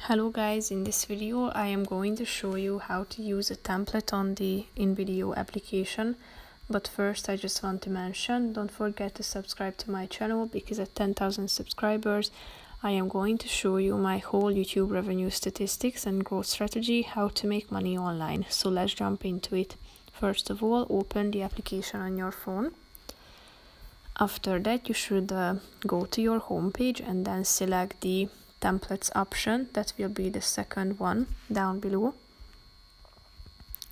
Hello guys, in this video I am going to show you how to use a template on the InVideo application. But first I just want to mention, don't forget to subscribe to my channel because at 10,000 subscribers I am going to show you my whole YouTube revenue statistics and growth strategy, how to make money online. So let's jump into it. First of all, open the application on your phone. After that you should go to your home page and then select the templates option. That will be the second one down below.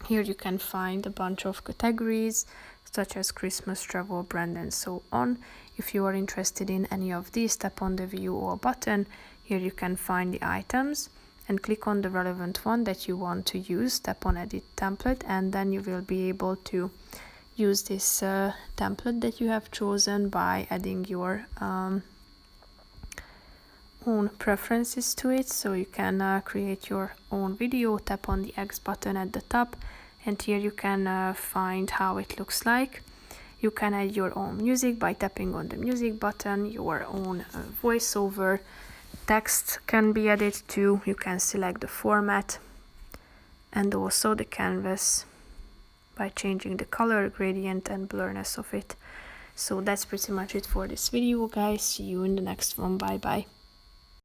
Here you can find a bunch of categories such as Christmas, travel, brand and so on. If you are interested in any of these, tap on the view all button. Here you can find the items and click on the relevant one that you want to use. Tap on edit template and then you will be able to use this template that you have chosen by adding your own preferences to it. So you can create your own video. Tap on the X button at the top and here you can find how it looks like. You can add your own music by tapping on the music button. Your own voiceover text can be added too. You can select the format and also the canvas by changing the color, gradient and blurriness of it. So that's pretty much it for this video guys. See you in the next one. Bye bye.